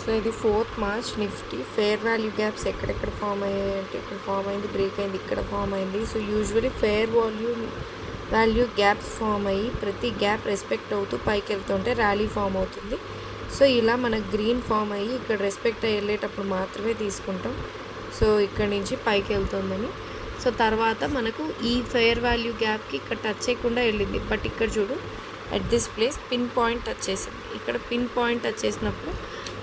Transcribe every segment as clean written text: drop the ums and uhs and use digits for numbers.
So ఇది 4th March Nifty fair value gaps ఎక్కడెక్కడ form అయ్యాయి అంటే ఇక్కడ ఫామ్ అయింది, బ్రేక్ అయింది, ఇక్కడ ఫామ్ అయింది. So usually fair value gaps form అయ్యి ప్రతి గ్యాప్ రెస్పెక్ట్ అవుతూ పైకి వెళ్తుంటే ర్యాలీ ఫామ్ అవుతుంది. సో ఇలా మనకు గ్రీన్ ఫామ్ అయ్యి ఇక్కడ రెస్పెక్ట్ అయ్యి వెళ్ళేటప్పుడు మాత్రమే తీసుకుంటాం. సో ఇక్కడ నుంచి పైకి వెళ్తుందని. సో తర్వాత మనకు ఈ ఫేర్ వాల్యూ గ్యాప్కి ఇక్కడ టచ్ చేయకుండా వెళ్ళింది. బట్ ఇక్కడ చూడు at this place pin point touch చేసింది. ఇక్కడ పిన్ పాయింట్ టచ్ చేసినప్పుడు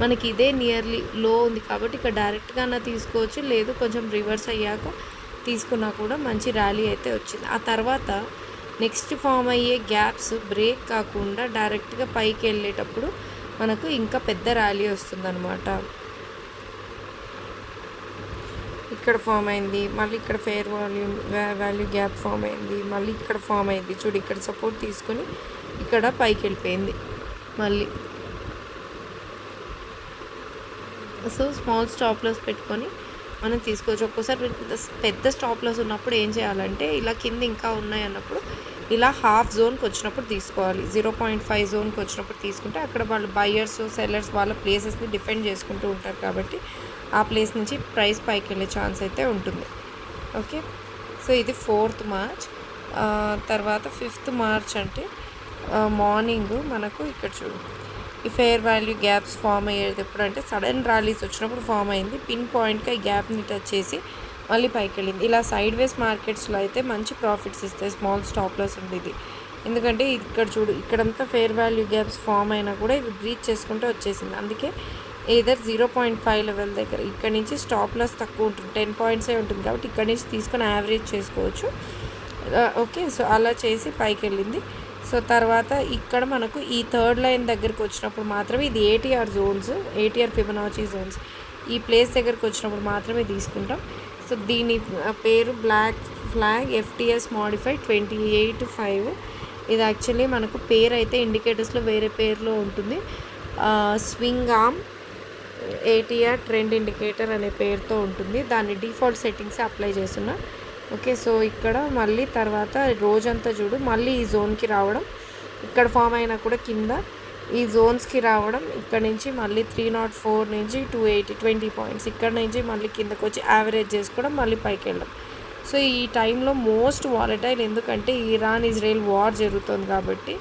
మనకి ఇదే నియర్లీ లో ఉంది కాబట్టి ఇక్కడ డైరెక్ట్గా అన్నా తీసుకోవచ్చు, లేదు కొంచెం రివర్స్ అయ్యాక తీసుకున్నా కూడా మంచి ర్యాలీ అయితే వచ్చింది. ఆ తర్వాత నెక్స్ట్ ఫామ్ అయ్యే గ్యాప్స్ బ్రేక్ కాకుండా డైరెక్ట్గా పైకి వెళ్ళేటప్పుడు మనకు ఇంకా పెద్ద ర్యాలీ వస్తుందన్నమాట. ఇక్కడ ఫామ్ అయింది, మళ్ళీ ఇక్కడ ఫేర్ వాల్యూ గ్యాప్ ఫామ్ అయింది, మళ్ళీ ఇక్కడ ఫామ్ అయింది. చూడు ఇక్కడ సపోర్ట్ తీసుకొని ఇక్కడ పైకి వెళ్ళిపోయింది మళ్ళీ. సో స్మాల్ స్టాప్ లాస్ పెట్టుకొని మనం తీసుకోవచ్చు. ఒక్కోసారి పెద్ద స్టాప్ లాస్ ఉన్నప్పుడు ఏం చేయాలంటే ఇలా కింద ఇంకా ఉన్నాయి అన్నప్పుడు ఇలా హాఫ్ జోన్కి వచ్చినప్పుడు తీసుకోవాలి. 0.5 జోన్కి వచ్చినప్పుడు తీసుకుంటే అక్కడ వాళ్ళు బయర్స్ సెల్లర్స్ వాళ్ళ ప్లేసెస్ని డిఫెండ్ చేసుకుంటూ ఉంటారు కాబట్టి ఆ ప్లేస్ నుంచి ప్రైస్ పైకి వెళ్ళే ఛాన్స్ అయితే ఉంటుంది. ఓకే, సో ఇది 4th మార్చ్. తర్వాత 5th మార్చ్ అంటే మార్నింగ్ మనకు ఇక్కడ చూడు ఈ ఫేర్ వాల్యూ గ్యాప్స్ ఫామ్ అయ్యేది ఎప్పుడు అంటే సడన్ ర్యాలీస్ వచ్చినప్పుడు ఫామ్ అయింది. పిన్ పాయింట్గా ఈ గ్యాప్ని టచ్ చేసి మళ్ళీ పైకి వెళ్ళింది. ఇలా సైడ్ వేస్ మార్కెట్స్లో అయితే మంచి ప్రాఫిట్స్ ఇస్తాయి స్మాల్ స్టాప్ లాస్ ఉండేది. ఎందుకంటే ఇక్కడ చూడు ఇక్కడంతా ఫేర్ వాల్యూ గ్యాప్స్ ఫామ్ అయినా కూడా ఇవి బ్రీచ్ చేసుకుంటూ వచ్చేసింది. అందుకే ఏదర్ 0.5 లెవెల్ దగ్గర ఇక్కడ నుంచి స్టాప్ లాస్ తక్కువ ఉంటుంది, 10 పాయింట్సే ఉంటుంది కాబట్టి ఇక్కడ నుంచి తీసుకొని యావరేజ్ చేసుకోవచ్చు. ఓకే, సో అలా చేసి పైకి వెళ్ళింది. సో తర్వాత ఇక్కడ మనకు ఈ థర్డ్ లైన్ దగ్గరికి వచ్చినప్పుడు మాత్రమే ఇది ఏటీఆర్ ఫిబొనాచి జోన్స్ ఈ ప్లేస్ దగ్గరికి వచ్చినప్పుడు మాత్రమే తీసుకుంటాం. సో దీని పేరు బ్లాక్ ఫ్లాగ్ FTS మోడిఫైడ్ 28.5. ఇది యాక్చువల్లీ మనకు పేరు అయితే ఇండికేటర్స్లో వేరే పేరులో ఉంటుంది. Swing arm ATR trend indicator అనే పేరుతో ఉంటుంది. దాన్ని డిఫాల్ట్ సెట్టింగ్స్ అప్లై చేస్తున్నా. ఓకే, సో ఇక్కడ మళ్ళీ తర్వాత రోజంతా చూడు మళ్ళీ ఈ జోన్కి రావడం, ఇక్కడ ఫామ్ అయినా కూడా కింద ఈ జోన్స్కి రావడం, ఇక్కడ నుంచి మళ్ళీ 304 నుంచి 20 పాయింట్స్ ఇక్కడ నుంచి మళ్ళీ కిందకు వచ్చి యావరేజ్ చేసుకోవడం, మళ్ళీ పైకి వెళ్ళడం. సో ఈ టైంలో మోస్ట్ వాలటైల్, ఎందుకంటే ఇజ్రాయెల్ వార్ జరుగుతుంది కాబట్టి.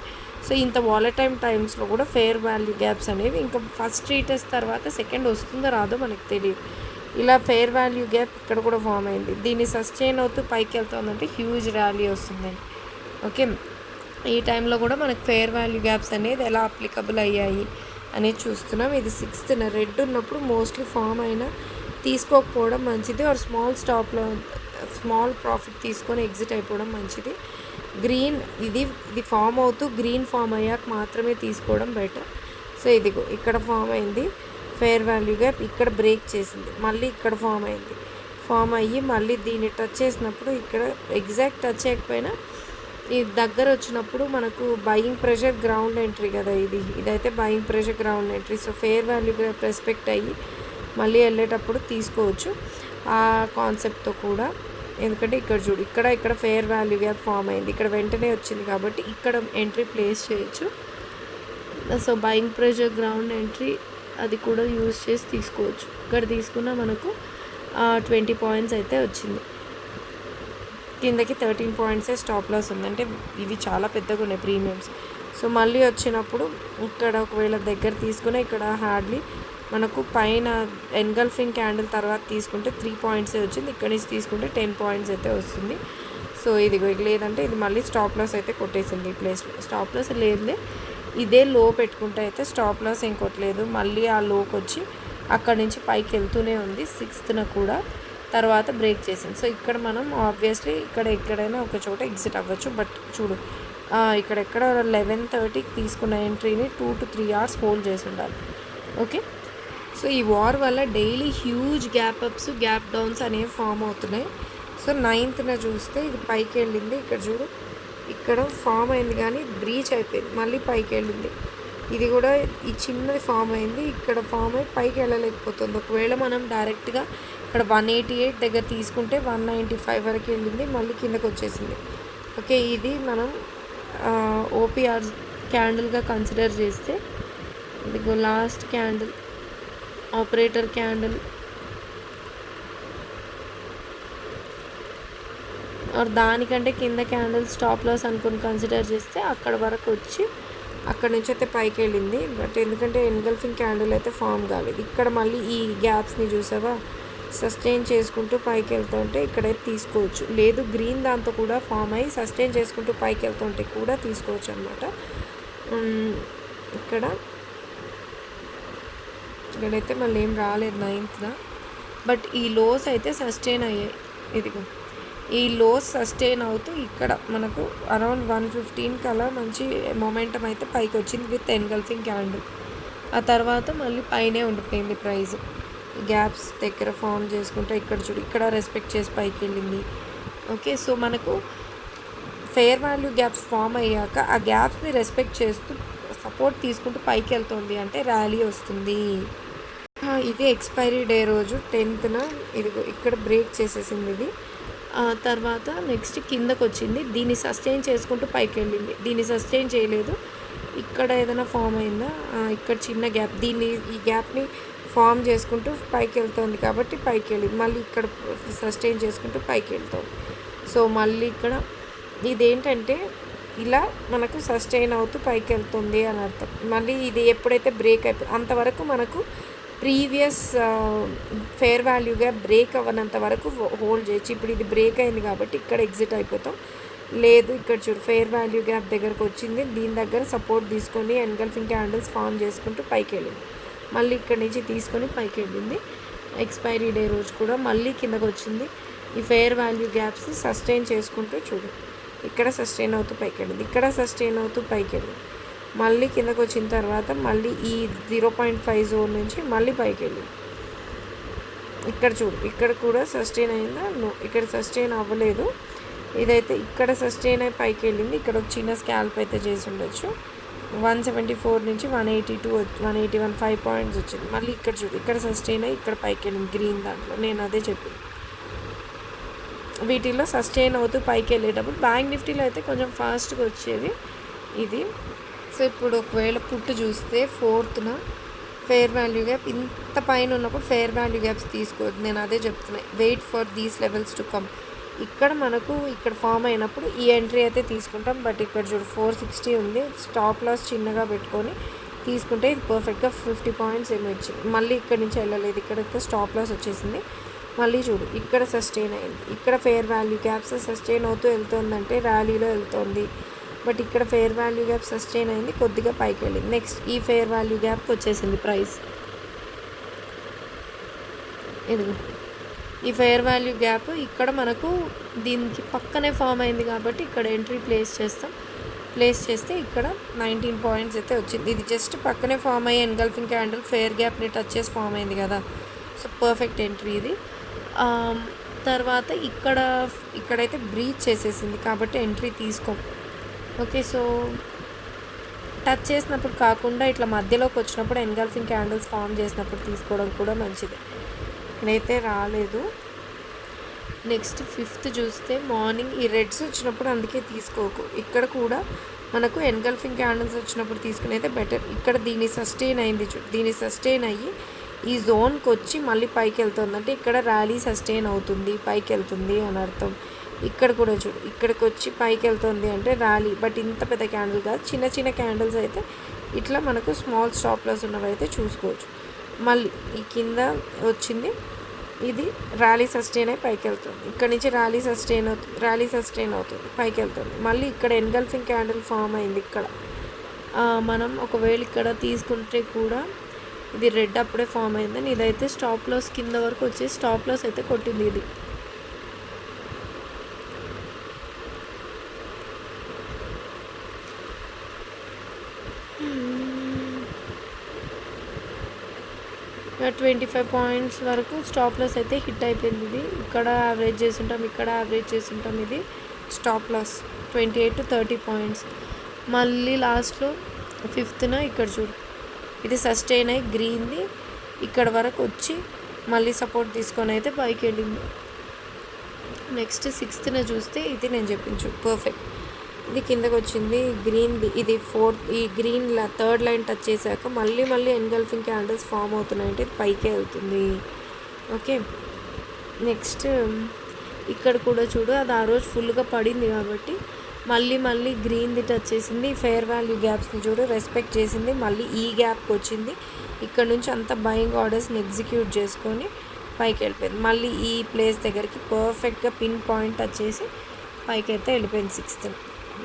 సో ఇంత వాలటైల్ టైమ్స్లో కూడా ఫేర్ వాల్యూ గ్యాప్స్ అనేవి ఇంకా ఫస్ట్ రీటెస్ట్ తర్వాత సెకండ్ వస్తుందో రాదో మనకు తెలియదు. ఇలా ఫేర్ వాల్యూ గ్యాప్ ఇక్కడ కూడా ఫామ్ అయింది. దీన్ని సస్టైన్ అవుతూ పైకి వెళ్తుందంటే హ్యూజ్ ర్యాలీ వస్తుందండి. ఓకే, ఈ టైంలో కూడా మనకు ఫేర్ వాల్యూ గ్యాప్స్ అనేది ఎలా అప్లికబుల్ అయ్యాయి అనేది చూస్తున్నాం. ఇది 6th రెడ్ ఉన్నప్పుడు మోస్ట్లీ ఫామ్ అయినా తీసుకోకపోవడం మంచిది, ఆర్ స్మాల్ ప్రాఫిట్ తీసుకొని ఎగ్జిట్ అయిపోవడం మంచిది. గ్రీన్ ఇది ఫామ్ అవుతూ గ్రీన్ ఫామ్ అయ్యాక మాత్రమే తీసుకోవడం బెటర్. సో ఇదిగో ఇక్కడ ఫామ్ అయింది ఫేర్ వాల్యూ గ్యాప్, ఇక్కడ బ్రేక్ చేసింది, మళ్ళీ ఇక్కడ ఫామ్ అయ్యి మళ్ళీ దీన్ని టచ్ చేసినప్పుడు ఇక్కడ ఎగ్జాక్ట్ టచ్ చేయకపోయినా ఈ దగ్గర వచ్చినప్పుడు మనకు బయింగ్ ప్రెషర్ గ్రౌండ్ ఎంట్రీ కదా, ఇదైతే buying pressure ground entry. So fair value gap respect అయ్యి మళ్ళీ వెళ్ళేటప్పుడు తీసుకోవచ్చు ఆ కాన్సెప్ట్తో కూడా. ఎందుకంటే ఇక్కడ చూడు ఇక్కడ ఫేర్ వాల్యూ గ్యాప్ ఫామ్ అయింది, ఇక్కడ వెంటనే వచ్చింది కాబట్టి ఇక్కడ ఎంట్రీ ప్లేస్ చేయొచ్చు. So buying pressure ground entry అది కూడా యూజ్ చేసి తీసుకోవచ్చు. ఇక్కడ తీసుకున్న మనకు 20 పాయింట్స్ అయితే వచ్చింది, కిందకి 13 పాయింట్సే స్టాప్ లాస్ ఉంది. అంటే ఇవి చాలా పెద్దగా ఉన్నాయి ప్రీమియమ్స్. సో మళ్ళీ వచ్చినప్పుడు ఇక్కడ ఒకవేళ దగ్గర తీసుకునే ఇక్కడ హార్డ్లీ మనకు పైన ఎన్గల్ఫింగ్ క్యాండిల్ తర్వాత తీసుకుంటే 3 పాయింట్సే వచ్చింది, ఇక్కడ నుంచి తీసుకుంటే 10 పాయింట్స్ అయితే వస్తుంది. సో ఇదిగో లేదంటే ఇది మళ్ళీ స్టాప్ లాస్ అయితే కొట్టేసింది. ఈ ప్లేస్లో స్టాప్ లాస్ లేదులే, ఇదే లో పెట్టుకుంటే అయితే స్టాప్ లాస్ ఏం కొట్టలేదు, మళ్ళీ ఆ లోకి వచ్చి అక్కడ నుంచి పైకి వెళ్తూనే ఉంది. 6th కూడా తర్వాత బ్రేక్ చేసింది. సో ఇక్కడ మనం ఆబ్వియస్లీ ఎక్కడైనా ఒక చోట ఎగ్జిట్ అవ్వచ్చు. బట్ చూడు ఇక్కడ 11:30కి తీసుకున్న ఎంట్రీని 2 to 3 hours హోల్డ్ చేసి ఉండాలి. ఓకే, సో ఈ వార్ వల్ల daily huge gap apps gap downs అనేవి ఫామ్ అవుతున్నాయి. సో 9th చూస్తే ఇది పైకి వెళ్ళింది, ఇక్కడ చూడు ఇక్కడ ఫామ్ అయింది కానీ బ్రీచ్ అయిపోయింది, మళ్ళీ పైకి వెళ్ళింది. ఇది కూడా ఈ చిన్నది ఫామ్ అయింది, ఇక్కడ ఫామ్ అయ్యి పైకి వెళ్ళలేకపోతుంది. ఒకవేళ మనం డైరెక్ట్గా ఇక్కడ 188 దగ్గర తీసుకుంటే 195 వరకు వెళ్ళింది, మళ్ళీ కిందకు వచ్చేసింది. ఓకే, ఇది మనం ఓపీఆర్ క్యాండిల్గా కన్సిడర్ చేస్తే ఇదిగో last candle operator candle or దానికంటే కింద క్యాండిల్ స్టాప్ లాస్ అనుకుని కన్సిడర్ చేస్తే అక్కడ వరకు వచ్చి అక్కడ నుంచి అయితే పైకి వెళ్ళింది. బట్ ఎందుకంటే ఎన్గల్ఫింగ్ క్యాండిల్ అయితే ఫామ్ కాలేదు. ఇక్కడ మళ్ళీ ఈ గ్యాప్స్ని చూసావా సస్టైన్ చేసుకుంటూ పైకి వెళ్తుంటే ఇక్కడైతే తీసుకోవచ్చు, లేదు గ్రీన్ దాంతో కూడా ఫామ్ అయ్యి సస్టైన్ చేసుకుంటూ పైకి వెళ్తుంటే కూడా తీసుకోవచ్చు అనమాట. ఇక్కడైతే మళ్ళీ ఏం రాలేదు 9th. బట్ ఈ లోస్ అయితే సస్టైన్ అయ్యాయి. ఇదిగో ఈ లోస్ సస్టైన్ అవుతూ ఇక్కడ మనకు అరౌండ్ 115 కలా మంచి మొమెంటం అయితే పైకి వచ్చింది విత్ ఎన్గల్ఫింగ్ క్యాండిల్. ఆ తర్వాత మళ్ళీ పైనే ఉండిపోయింది ప్రైస్. గ్యాప్స్ దగ్గర ఫామ్ చేసుకుంటే ఇక్కడ చూడు ఇక్కడ రెస్పెక్ట్ చేసి పైకి వెళ్ళింది. ఓకే, సో మనకు ఫెయిర్ వాల్యూ గ్యాప్స్ ఫామ్ అయ్యాక ఆ గ్యాప్స్ని రెస్పెక్ట్ చేస్తూ సపోర్ట్ తీసుకుంటూ పైకి వెళ్తుంది అంటే ర్యాలీ వస్తుంది. ఇది ఎక్స్పైరీ డే రోజు 10th ఇదిగో ఇక్కడ బ్రేక్ చేసేసింది ఇది. తర్వాత నెక్స్ట్ కిందకు వచ్చింది, దీన్ని సస్టైన్ చేసుకుంటూ పైకి వెళ్ళింది, దీన్ని సస్టైన్ చేయలేదు. ఇక్కడ ఏదైనా ఫామ్ అయిందా, ఇక్కడ చిన్న గ్యాప్, ఈ గ్యాప్ని ఫామ్ చేసుకుంటూ పైకి వెళ్తుంది కాబట్టి పైకి వెళ్ళింది. మళ్ళీ ఇక్కడ సస్టైన్ చేసుకుంటూ పైకి వెళ్తుంది. సో మళ్ళీ ఇక్కడ ఇదేంటంటే ఇలా మనకు సస్టైన్ అవుతూ పైకి వెళ్తుంది అని అర్థం. మళ్ళీ ఇది ఎప్పుడైతే బ్రేక్ అయిపోయింది అంతవరకు మనకు ప్రీవియస్ ఫెయిర్ వాల్యూగా బ్రేక్ అవ్వనంత వరకు హోల్డ్ చేయొచ్చు. ఇప్పుడు ఇది బ్రేక్ అయింది కాబట్టి ఇక్కడ ఎగ్జిట్ అయిపోతాం. లేదు ఇక్కడ చూడు ఫెయిర్ వాల్యూ గ్యాప్ దగ్గరకు వచ్చింది, దీని దగ్గర సపోర్ట్ తీసుకొని ఎన్గల్ఫింగ్ క్యాండిల్స్ ఫామ్ చేసుకుంటూ పైకి వెళ్ళింది. మళ్ళీ ఇక్కడ నుంచి తీసుకొని పైకి వెళ్ళింది. ఎక్స్పైరీ డే రోజు కూడా మళ్ళీ కిందకు వచ్చింది. ఈ ఫెయిర్ వాల్యూ గ్యాప్స్ సస్టైన్ చేసుకుంటూ చూడు ఇక్కడ సస్టైన్ అవుతూ పైకి వెళ్ళింది, ఇక్కడ సస్టైన్ అవుతూ పైకి వెళ్ళింది. మళ్ళీ కిందకు వచ్చిన తర్వాత మళ్ళీ ఈ 0.5 జోన్ నుంచి మళ్ళీ పైకి వెళ్ళింది. ఇక్కడ చూడు ఇక్కడ కూడా సస్టైన్ అయిందా, ఇక్కడ సస్టైన్ అవ్వలేదు. ఇదైతే ఇక్కడ సస్టైన్ అయి పైకి వెళ్ళింది. ఇక్కడ ఒక చిన్న స్కాల్ప్ అయితే చేసి ఉండొచ్చు. 174 నుంచి 182 181 5 పాయింట్స్ వచ్చింది. మళ్ళీ ఇక్కడ చూడు ఇక్కడ సస్టైన్ అయ్యి ఇక్కడ పైకి వెళ్ళింది గ్రీన్ దాంట్లో. నేను అదే చెప్పింది, వీటిల్లో సస్టైన్ అవుతూ పైకి వెళ్ళేటప్పుడు బ్యాంక్ నిఫ్టీలో అయితే కొంచెం ఫాస్ట్గా వచ్చేది ఇది. సో ఇప్పుడు ఒకవేళ పుట్టు చూస్తే 4th ఫెయిర్ వాల్యూ గ్యాప్ ఇంత పైన ఉన్నప్పుడు ఫెయిర్ వాల్యూ గ్యాప్స్ తీసుకోవద్దు. నేను అదే చెప్తున్నాను, wait for these levels to come. ఇక్కడ మనకు ఇక్కడ ఫామ్ అయినప్పుడు ఈ ఎంట్రీ అయితే తీసుకుంటాం. బట్ ఇక్కడ చూడు 460 ఉంది, స్టాప్ లాస్ చిన్నగా పెట్టుకొని తీసుకుంటే ఇది పర్ఫెక్ట్గా 50 పాయింట్స్ ఏమో ఇచ్చింది. మళ్ళీ ఇక్కడ నుంచి వెళ్ళలేదు, ఇక్కడైతే స్టాప్ లాస్ వచ్చేసింది. మళ్ళీ చూడు ఇక్కడ సస్టైన్ అయింది, ఇక్కడ ఫెయిర్ వాల్యూ గ్యాప్స్ సస్టైన్ అవుతూ వెళ్తుందంటే ర్యాలీలో వెళ్తుంది. బట్ ఇక్కడ ఫెయిర్ వాల్యూ గ్యాప్ సస్టైన్ అయింది, కొద్దిగా పైకి వెళ్ళింది. నెక్స్ట్ ఈ ఫెయిర్ వాల్యూ గ్యాప్కి వచ్చేసింది ప్రైస్. ఇదిగో ఈ ఫెయిర్ వాల్యూ గ్యాప్ ఇక్కడ మనకు దీనికి పక్కనే ఫామ్ అయింది కాబట్టి ఇక్కడ ఎంట్రీ ప్లేస్ చేస్తే ఇక్కడ 19 పాయింట్స్ అయితే వచ్చింది. ఇది జస్ట్ పక్కనే ఫామ్ అయ్యి ఎన్గల్ఫింగ్ క్యాండిల్ ఫెయిర్ గ్యాప్ని టచ్ చేసి ఫామ్ అయింది కదా, సో పర్ఫెక్ట్ ఎంట్రీ ఇది. తర్వాత ఇక్కడైతే బ్రీచ్ చేసేసింది కాబట్టి ఎంట్రీ తీసుకోం. ఓకే, సో టచ్ చేసినప్పుడు కాకుండా ఇట్లా మధ్యలోకి వచ్చినప్పుడు ఎన్గల్ఫింగ్ క్యాండిల్స్ ఫామ్ చేసినప్పుడు తీసుకోవడం కూడా మంచిది. ఇక్కడైతే రాలేదు. నెక్స్ట్ 5th చూస్తే మార్నింగ్ ఈ రెడ్స్ వచ్చినప్పుడు అందుకే తీసుకోకు. ఇక్కడ కూడా మనకు ఎన్గల్ఫింగ్ క్యాండిల్స్ వచ్చినప్పుడు తీసుకుని అయితే బెటర్. ఇక్కడ దీన్ని సస్టైన్ అయింది చూడు, దీన్ని సస్టైన్ అయ్యి ఈ జోన్కి వచ్చి మళ్ళీ పైకి వెళ్తుంది అంటే ఇక్కడ ర్యాలీ సస్టైన్ అవుతుంది పైకి వెళ్తుంది అని అర్థం. ఇక్కడ కూడా చూడు ఇక్కడికి వచ్చి పైకి వెళ్తుంది అంటే ర్యాలీ. బట్ ఇంత పెద్ద క్యాండిల్ కాదు, చిన్న చిన్న క్యాండిల్స్ అయితే ఇట్లా మనకు స్మాల్ స్టాప్ లాస్ ఉన్నవి అయితే చూసుకోవచ్చు. మళ్ళీ ఈ కింద వచ్చింది, ఇది ర్యాలీ సస్టైన్ అయి పైకి వెళ్తుంది. ఇక్కడ నుంచి ర్యాలీ సస్టైన్ అవుతుంది పైకి వెళ్తుంది. మళ్ళీ ఇక్కడ ఎన్గల్ఫింగ్ క్యాండిల్ ఫామ్ అయింది. ఇక్కడ మనం ఒకవేళ ఇక్కడ తీసుకుంటే కూడా ఇది రెడ్ అప్పుడే ఫామ్ అయిందని ఇదైతే స్టాప్ లాస్ కింద వరకు వచ్చి స్టాప్ లాస్ అయితే కొట్టింది ఇది. ఇక్కడ 25 పాయింట్స్ వరకు స్టాప్ లాస్ అయితే హిట్ అయిపోయింది. ఇది ఇక్కడ యావరేజ్ చేస్తుంటాం, ఇక్కడ యావరేజ్ చేస్తుంటాం. ఇది స్టాప్ లాస్ 28 to 30 పాయింట్స్. మళ్ళీ లాస్ట్లో 5th ఇక్కడ చూడు ఇది సస్టైన్ అయ్యి గ్రీన్ది ఇక్కడ వరకు వచ్చి మళ్ళీ సపోర్ట్ తీసుకొని అయితే పైకి వెళ్ళింది. నెక్స్ట్ 6th చూస్తే ఇది నేను చెప్పించు పర్ఫెక్ట్. ఇది కిందకి వచ్చింది గ్రీన్ది, ఇది ఈ గ్రీన్ థర్డ్ లైన్ టచ్ చేశాక మళ్ళీ ఎన్గల్ఫింగ్ క్యాండిల్స్ ఫామ్ అవుతున్నాయి అంటే ఇది పైకే వెళ్తుంది. ఓకే, నెక్స్ట్ ఇక్కడ కూడా చూడు, అది ఆ రోజు ఫుల్గా పడింది కాబట్టి మళ్ళీ గ్రీన్ది టచ్ చేసింది. ఫేర్ వాల్యూ గ్యాప్స్ని చూడు రెస్పెక్ట్ చేసింది, మళ్ళీ ఈ గ్యాప్కి వచ్చింది. ఇక్కడ నుంచి అంత బయింగ్ ఆర్డర్స్ని ఎగ్జిక్యూట్ చేసుకొని పైకి వెళ్ళిపోయింది. మళ్ళీ ఈ ప్లేస్ దగ్గరికి పర్ఫెక్ట్గా పిన్ పాయింట్ టచ్ చేసి పైకి అయితే వెళ్ళిపోయింది 6th.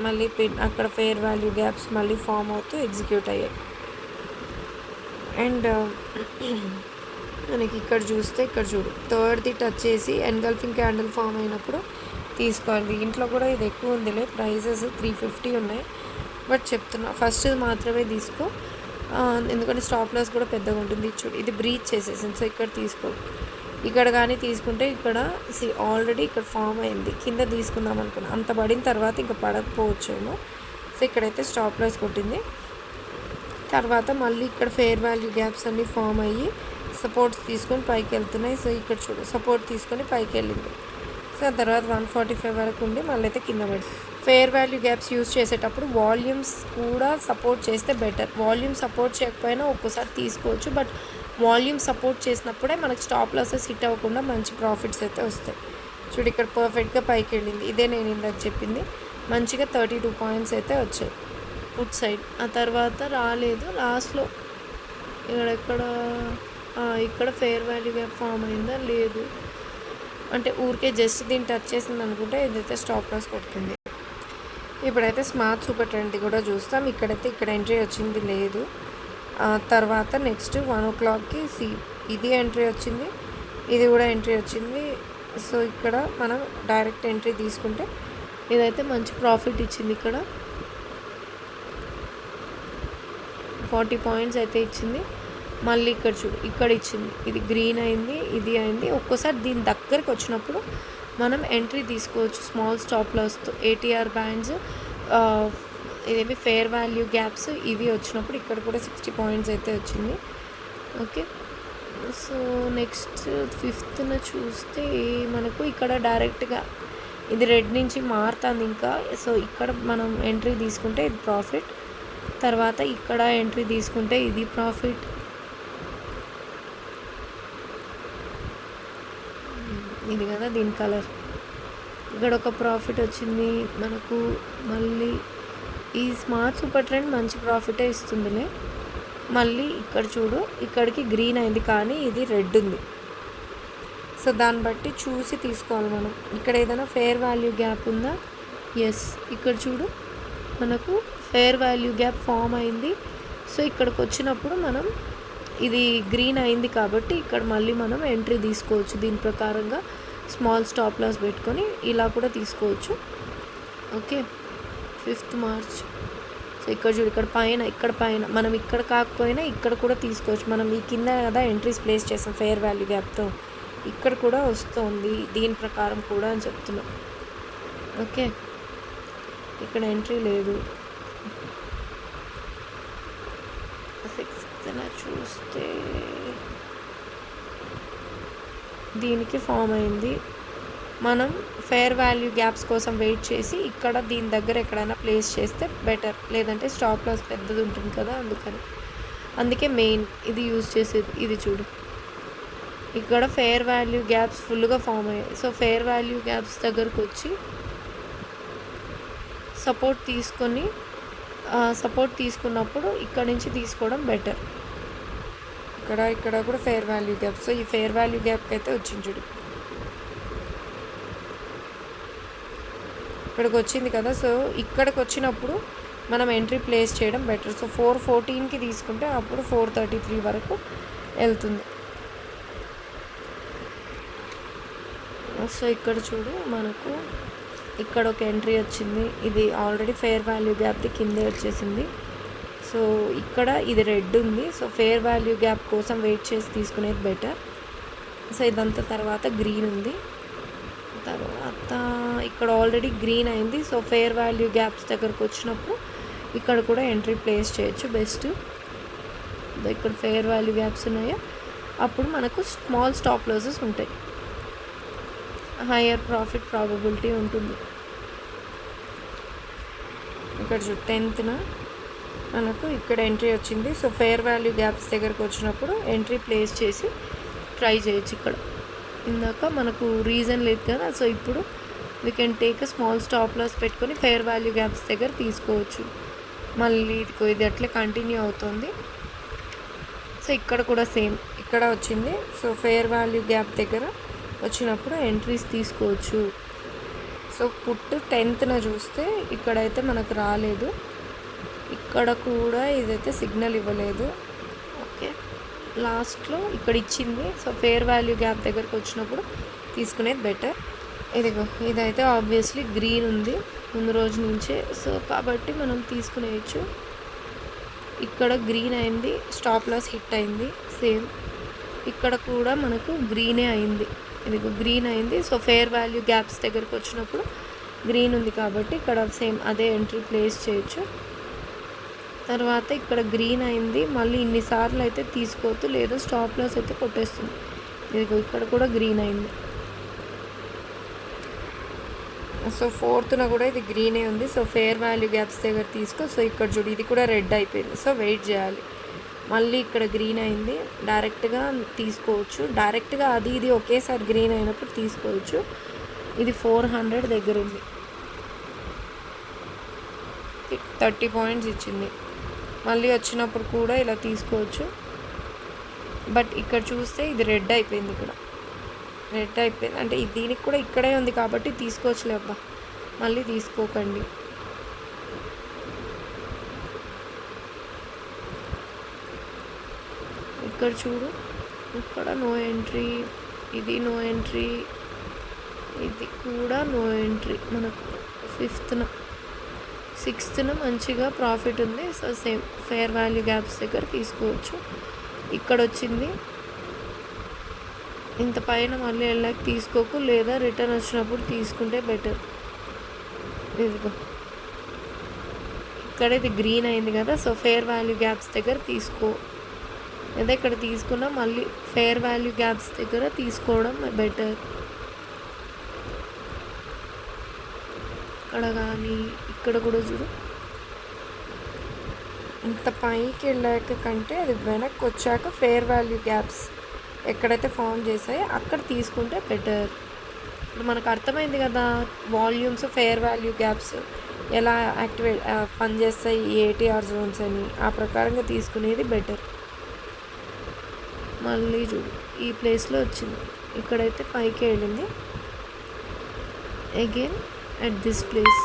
మళ్ళీ అక్కడ ఫేర్ వాల్యూ గ్యాప్స్ మళ్ళీ ఫామ్ అవుతూ ఎగ్జిక్యూట్ అయ్యాయి. అండ్ మనకి ఇక్కడ చూస్తే ఇక్కడ చూడు, థర్డ్ది టచ్ చేసి ఎన్గల్ఫింగ్ క్యాండిల్ ఫామ్ అయినప్పుడు తీసుకోవాలి. ఇంట్లో కూడా ఇది ఎక్కువ ఉందిలే, ప్రైజెస్ 350 ఉన్నాయి, బట్ చెప్తున్నా ఫస్ట్ మాత్రమే తీసుకో, ఎందుకంటే స్టాప్ లాస్ కూడా పెద్దగా ఉంటుంది. చూడు ఇది బ్రీచ్ చేసేసింది, సో ఇక్కడ తీసుకో. ఇక్కడ కానీ తీసుకుంటే ఇక్కడ ఆల్రెడీ ఇక్కడ ఫామ్ అయింది, కింద తీసుకుందాం అనుకున్నా, అంత పడిన తర్వాత ఇంకా పడకపోవచ్చేమో. సో ఇక్కడైతే స్టాప్ లాస్ కొట్టింది. తర్వాత మళ్ళీ ఇక్కడ ఫేర్ వాల్యూ గ్యాప్స్ అన్నీ ఫామ్ అయ్యి సపోర్ట్స్ తీసుకొని పైకి వెళ్తున్నాయి. సో ఇక్కడ చూడు సపోర్ట్ తీసుకొని పైకి వెళ్ళింది. సో తర్వాత 145 వరకు ఉండి మళ్ళీ అయితే కింద పడి. ఫేర్ వాల్యూ గ్యాప్స్ యూజ్ చేసేటప్పుడు వాల్యూమ్స్ కూడా సపోర్ట్ చేస్తే బెటర్. వాల్యూమ్ సపోర్ట్ చేయకపోయినా ఒక్కోసారి తీసుకోవచ్చు, బట్ వాల్యూమ్ సపోర్ట్ చేసినప్పుడే మనకి స్టాప్ లాసెస్ హిట్ అవ్వకుండా మంచి ప్రాఫిట్స్ అయితే వస్తాయి. చూడు ఇక్కడ పర్ఫెక్ట్గా పైకి వెళ్ళింది, ఇదే నేను ఇందాక చెప్పింది. మంచిగా 32 పాయింట్స్ అయితే వచ్చాయి ఫుడ్ సైడ్. ఆ తర్వాత రాలేదు లాస్ట్లో. ఇక్కడ ఫేర్ వాల్యూ గ్యాప్ ఫామ్ అయిందా లేదు అంటే ఊరికే జస్ట్ దీన్ని టచ్ చేసింది అనుకుంటే ఇదైతే స్టాప్ లాస్ కొడుతుంది. ఇప్పుడైతే స్మార్ట్ సూపర్ ట్రెండ్ కూడా చూస్తాం. ఇక్కడైతే ఇక్కడ ఎంట్రీ వచ్చింది లేదు. తర్వాత నెక్స్ట్ 1 o'clockకి ఇది ఎంట్రీ వచ్చింది, ఇది కూడా ఎంట్రీ వచ్చింది. సో ఇక్కడ మనం డైరెక్ట్ ఎంట్రీ తీసుకుంటే ఇదైతే మంచి ప్రాఫిట్ ఇచ్చింది. ఇక్కడ 40 పాయింట్స్ అయితే ఇచ్చింది. మళ్ళీ ఇక్కడ చూడు ఇక్కడ ఇచ్చింది, ఇది గ్రీన్ అయింది, ఇది అయింది. ఒక్కోసారి దీని దగ్గరికి వచ్చినప్పుడు మనం ఎంట్రీ తీసుకోవచ్చు స్మాల్ స్టాప్ లాస్తో. ATR బ్యాండ్స్, ఇదేమి ఫేర్ వాల్యూ గ్యాప్స్ ఇవి వచ్చినప్పుడు ఇక్కడ కూడా 60 పాయింట్స్ అయితే వచ్చింది. ఓకే, సో నెక్స్ట్ 5th చూస్తే మనకు ఇక్కడ డైరెక్ట్గా ఇది రెడ్ నుంచి మారుతుంది ఇంకా. సో ఇక్కడ మనం ఎంట్రీ తీసుకుంటే ఇది ప్రాఫిట్, తర్వాత ఇక్కడ ఎంట్రీ తీసుకుంటే ఇది ప్రాఫిట్. ఇది కదా దీని కలర్, ఇక్కడ ఒక ప్రాఫిట్ వచ్చింది మనకు. మళ్ళీ ఈ స్మార్ట్ సూపర్ ట్రెండ్ మంచి ప్రాఫిటే ఇస్తుందిలే. మళ్ళీ ఇక్కడ చూడు ఇక్కడికి గ్రీన్ అయింది కానీ ఇది రెడ్ ఉంది. సో దాన్ని బట్టి చూసి తీసుకోవాలి మనం. ఇక్కడ ఏదైనా ఫేర్ వాల్యూ గ్యాప్ ఉందా? ఎస్, ఇక్కడ చూడు మనకు ఫేర్ వాల్యూ గ్యాప్ ఫామ్ అయింది. సో ఇక్కడికి వచ్చినప్పుడు మనం ఇది గ్రీన్ అయింది కాబట్టి ఇక్కడ మళ్ళీ మనం ఎంట్రీ తీసుకోవచ్చు. దీని ప్రకారంగా స్మాల్ స్టాప్ లాస్ పెట్టుకొని ఇలా కూడా తీసుకోవచ్చు. Okay, 5th March. సో ఇక్కడ చూడు ఇక్కడ పైన మనం ఇక్కడ కాకపోయినా ఇక్కడ కూడా తీసుకోవచ్చు. మనం ఈ కింద కదా ఎంట్రీస్ ప్లేస్ చేసాం ఫేర్ వాల్యూ గ్యాప్తో, ఇక్కడ కూడా వస్తుంది దీని ప్రకారం కూడా అని చెప్తున్నాం. ఓకే, ఇక్కడ ఎంట్రీ లేదు. 6th చూస్తే దీనికి ఫామ్ అయింది. మనం ఫేర్ వాల్యూ గ్యాప్స్ కోసం వెయిట్ చేసి ఇక్కడ దీని దగ్గర ఎక్కడైనా ప్లేస్ చేస్తే బెటర్, లేదంటే స్టాప్ లాస్ పెద్దది ఉంటుంది కదా అందుకే మెయిన్ ఇది యూజ్ చేసేది. ఇది చూడు ఇక్కడ ఫేర్ వాల్యూ గ్యాప్స్ ఫుల్గా ఫామ్ అయ్యాయి. సో ఫేర్ వాల్యూ గ్యాప్స్ దగ్గరకు వచ్చి సపోర్ట్ తీసుకున్నప్పుడు ఇక్కడ నుంచి తీసుకోవడం బెటర్. ఇక్కడ కూడా ఫేర్ వాల్యూ గ్యాప్. సో ఈ ఫేర్ వాల్యూ గ్యాప్కి అయితే వచ్చింది చూడు, ఇక్కడికి వచ్చింది కదా. సో ఇక్కడికి వచ్చినప్పుడు మనం ఎంట్రీ ప్లేస్ చేయడం బెటర్. సో 414కి తీసుకుంటే అప్పుడు 433 వరకు వెళ్తుంది. సో ఇక్కడ చూడు మనకు ఇక్కడ ఒక ఎంట్రీ వచ్చింది, ఇది ఆల్రెడీ ఫేర్ వాల్యూ గ్యాప్ది కిందే వచ్చేసింది. సో ఇక్కడ ఇది రెడ్ ఉంది. సో ఫేర్ వాల్యూ గ్యాప్ కోసం వెయిట్ చేసి తీసుకునేది బెటర్. సో ఇదంతా తర్వాత గ్రీన్ ఉంది, తర్వాత ఇక్కడ ఆల్రెడీ గ్రీన్ అయింది. సో ఫేర్ వాల్యూ గ్యాప్స్ దగ్గరకు వచ్చినప్పుడు ఇక్కడ కూడా ఎంట్రీ ప్లేస్ చేయొచ్చు బెస్ట్. ఇక్కడ ఫేర్ వాల్యూ గ్యాప్స్ ఉన్నాయో అప్పుడు మనకు స్మాల్ స్టాప్ లాసెస్ ఉంటాయి, హయ్యర్ ప్రాఫిట్ ప్రాబబిలిటీ ఉంటుంది. ఇక్కడ 10th మనకు ఇక్కడ ఎంట్రీ వచ్చింది. సో ఫేర్ వాల్యూ గ్యాప్స్ దగ్గరకు వచ్చినప్పుడు ఎంట్రీ ప్లేస్ చేసి ట్రై చేయొచ్చు. ఇక్కడ ఇందాక మనకు రీజన్ లేదు కదా, సో ఇప్పుడు we can take small stop loss పెట్టుకొని ఫేర్ వాల్యూ గ్యాప్స్ దగ్గర తీసుకోవచ్చు. మళ్ళీ ఇది అట్లే కంటిన్యూ అవుతుంది. సో ఇక్కడ కూడా సేమ్ ఇక్కడ వచ్చింది. సో ఫేర్ వాల్యూ గ్యాప్ దగ్గర వచ్చినప్పుడు ఎంట్రీస్ తీసుకోవచ్చు. సో పుట్ 10th చూస్తే ఇక్కడైతే మనకు రాలేదు, ఇక్కడ కూడా ఇదైతే సిగ్నల్ ఇవ్వలేదు. ఓకే, లాస్ట్లో ఇక్కడ ఇచ్చింది. సో ఫేర్ వాల్యూ గ్యాప్ దగ్గరకు వచ్చినప్పుడు తీసుకునేది బెటర్. ఇదైతే ఆబ్వియస్లీ గ్రీన్ ఉంది ముందు రోజు నుంచే, సో కాబట్టి మనం తీసుకునేయచ్చు. ఇక్కడ గ్రీన్ అయింది, స్టాప్ లాస్ హిట్ అయింది. సేమ్ ఇక్కడ కూడా మనకు గ్రీనే అయింది, గ్రీన్ అయింది. సో ఫేర్ వాల్యూ గ్యాప్స్ దగ్గరకు వచ్చినప్పుడు గ్రీన్ ఉంది కాబట్టి ఇక్కడ సేమ్ అదే ఎంట్రీ ప్లేస్ చేయొచ్చు. తర్వాత ఇక్కడ గ్రీన్ అయింది, మళ్ళీ ఇన్నిసార్లు అయితే తీసుకోవద్దు, లేదా స్టాప్ లాస్ అయితే కొట్టేస్తుంది. ఇక్కడ కూడా గ్రీన్ అయింది. సో 4th కూడా ఇది గ్రీనే ఉంది. సో ఫేర్ వాల్యూ గ్యాప్స్ దగ్గర తీసుకో. సో ఇక్కడ చూడు, ఇది కూడా రెడ్ అయిపోయింది. సో వెయిట్ చేయాలి. మళ్ళీ ఇక్కడ గ్రీన్ అయింది, డైరెక్ట్గా తీసుకోవచ్చు. డైరెక్ట్గా ఇది ఒకేసారి గ్రీన్ అయినప్పుడు తీసుకోవచ్చు. ఇది 400 దగ్గర ఉంది, 30 పాయింట్స్ ఇచ్చింది. మళ్ళీ వచ్చినప్పుడు కూడా ఇలా తీసుకోవచ్చు. బట్ ఇక్కడ చూస్తే ఇది రెడ్ అయిపోయింది, ఇక్కడ రెడ్ అయిపోయింది. అంటే దీనికి కూడా ఇక్కడే ఉంది కాబట్టి తీసుకోవచ్చులే అబ్బా, మళ్ళీ తీసుకోకండి. ఇక్కడ చూడు, ఇక్కడ నో ఎంట్రీ, ఇది నో ఎంట్రీ, ఇది కూడా నో ఎంట్రీ. మనకు 5th 6th మంచిగా ప్రాఫిట్ ఉంది. So same fair value gaps దగ్గర తీసుకోవచ్చు. ఇక్కడ వచ్చింది ఇంత పైన, మళ్ళీ వెళ్ళాక తీసుకోకు, లేదా రిటర్న్ వచ్చినప్పుడు తీసుకుంటే బెటర్. ఇక్కడ ఇది గ్రీన్ అయింది కదా, సో ఫేర్ వాల్యూ గ్యాప్స్ దగ్గర తీసుకో, లేదా ఇక్కడ తీసుకున్నా మళ్ళీ ఫేర్ వాల్యూ గ్యాప్స్ దగ్గర తీసుకోవడం బెటర్. ఇక్కడ కానీ ఇక్కడ కూడా చూడు, ఇంత పైకి వెళ్ళాక కంటే అది వెనక్కి వచ్చాక ఫేర్ వాల్యూ గ్యాప్స్ ఎక్కడైతే ఫామ్ చేసాయో అక్కడ తీసుకుంటే బెటర్. ఇప్పుడు మనకు అర్థమైంది కదా వాల్యూమ్స్, ఫేర్ వాల్యూ గ్యాప్స్ ఎలా పనిచేస్తాయి, ఏటీఆర్ జోన్స్ అని, ఆ ప్రకారంగా తీసుకునేది బెటర్. మళ్ళీ చూడు, ఈ ప్లేస్లో వచ్చింది, ఇక్కడైతే పైకి వెళ్ళింది. Again at this place.